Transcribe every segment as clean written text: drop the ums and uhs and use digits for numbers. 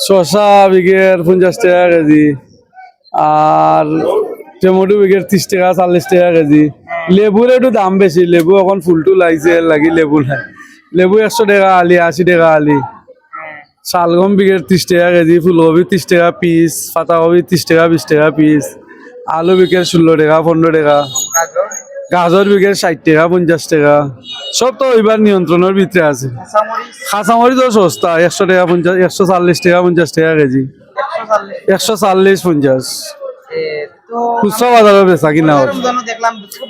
শসা বিঘের 50 টাকা কেজি, আর টমেটো বিঘের 30 টাকা 40 টাকা কেজি। লেবুর একটু দাম বেশি, লেবু এখন ফুলটু লাগছে লাগি লেবু নাই। লেবু 100 টাকা আলি, 80 টাকা আলি। শালগম বিঘের 30 টাকা কেজি, ফুলকপি 30 টাকা পিস, পাতাকপি 30 টাকা 20 টাকা পিস, আলু বিঘের 16 টাকা 15 টাকা, গাজর বিঘের 60 টাকা 50 টাকা। সব তো এবার নিয়ন্ত্রণের ভিতরে আছে। কাঁচামরিচ তো সস্তা, 100 টাকা 50, 140 টাকা 50 টাকা কেজি, 140 50। খুচরা বাজারে বেচা কিনা হয়।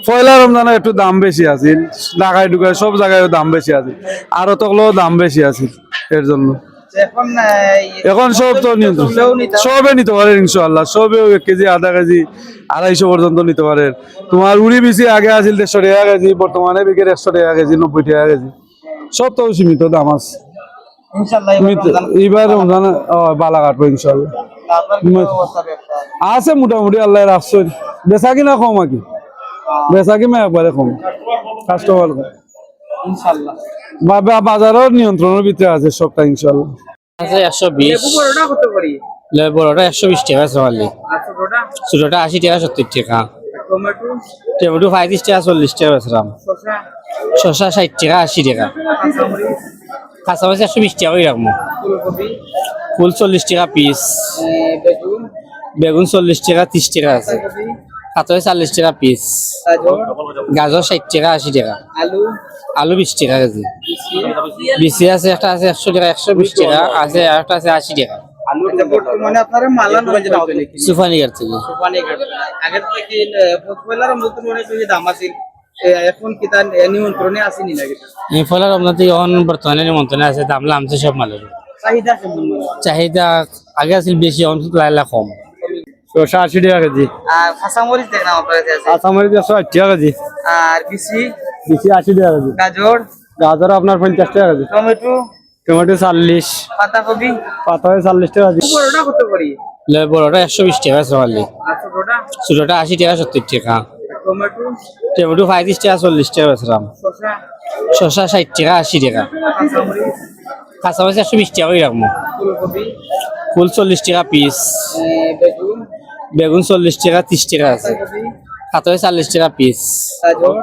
পয়লা রমজানে একটু দাম বেশি আছিল, ঢাকায় ঢুকায় সব জায়গায় দাম বেশি আছে, আরো তকলেও দাম বেশি আছে এর জন্য। এখন সব তো নিয়ন্ত্রণ, সবে নিতে পারে ইনশাআল্লাহ, সবে 1 কেজি আধা কেজি 250 পর্যন্ত নিতে পারে। তোমার উড়ি বেশি আগে আছিল 150 টাকা কেজি, বর্তমানে বিকের 100 টাকা কেজি 90 টাকা কেজি। সব তো সীমিত দাম আছে এইবার রমজানে। বালা কাটবো ইনশাআল্লাহ, আছে মোটামুটি আল্লাহ রাখছে। বেচা কিনা কম আকি, বেচা কিনা একবারে কম, কাস্টমার কম ইনশাআল্লাহ। বাজারের নিয়ন্ত্রণের ভিতরে আছে সবটা ইনশাআল্লাহ। আছে 120, বড়টা 120 টাকা চলি, ছোটটা 80 টাকা 70 টাকা, টমেটো 35 টাকা 40 টাকা বেচলাম, শসা 60 টাকা 80 টাকা, কাঁচামরিচ 120 টাকা করে রাখবো, ফুল 40 টাকা পিস, বেগুন 40 টাকা 30 টাকা আছে, কাঁচামরিচ 40 টাকা পিস, গাজর 60 টাকা 80 টাকা, আলু 20 টাকা কেজি, বিসি আছে, একটা আছে 100 টাকা 120 টাকা আছে, আর একটা আছে 80 টাকা। বর্তমানে আপনারা মালা সুফানিঘাট থেকে। আগের থেকে পয়লা রমজান অনেক বেশি দাম আছে, এখন কি তার নিয়ন্ত্রণে আসেনি নাকি? এই ফলের আপনার এখন বর্তমানে নিমন্ত্রণে আছে, দাম নামছে সব মালের। চাহিদা কেমন? চাহিদা আগে আছিল বেশি, এখন লাইলা কম। শসা 80 টাকা কেজি, আর কাঁচামরিচ দেখলাম আপনার কাছে আছে, কাঁচামরিচ 180 টাকা কেজি, আর বিসি 80 টাকা কেজি, গাজর গাজর আপনার 50 টাকা কেজি, টমেটো টমেটো 40, পাতাকপি পাতা 40 টাকা কেজি। বড়টা কত করি? বড়টা 120 টাকা চলি, আর ছোটটা? ছোটটা 80 টাকা 70 টাকা, টমেটো টমেটো 35 টাকা 40 টাকা বেচলাম, শসা শসা 60 টাকা 80 টাকা, কাঁচামরিচ কাঁচামরিচ 120 টাকা করে রাখবো, ফুলকপি ফুল 40 টাকা পিস, বেগুন বেগুন 40 টাকা 30 টাকা আছে, পাতাকপি কাঁচামরিচ 40 টাকা পিস, গাজর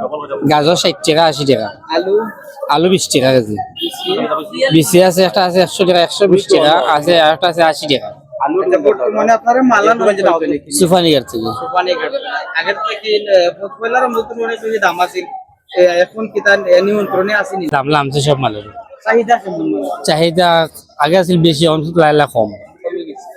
গাজর 60 টাকা 80 টাকা, আলু আলু 20 টাকা কেজি, বিসি বিসি আছে, একটা আছে 100 টাকা 120 টাকা আছে, আর একটা আছে 80 টাকা। বর্তমানে আপনারা মালা সুফানিঘাট থেকে। আগের থেকে পয়লা রমজান অনেক বেশি দাম আছে, এখন কি তার নিয়ন্ত্রণে আসেনি? দাম নামছে সব মালের। চাহিদা কেমন? চাহিদা আগে আছিল বেশি, এখন লাইলা কম। কমে গেছে।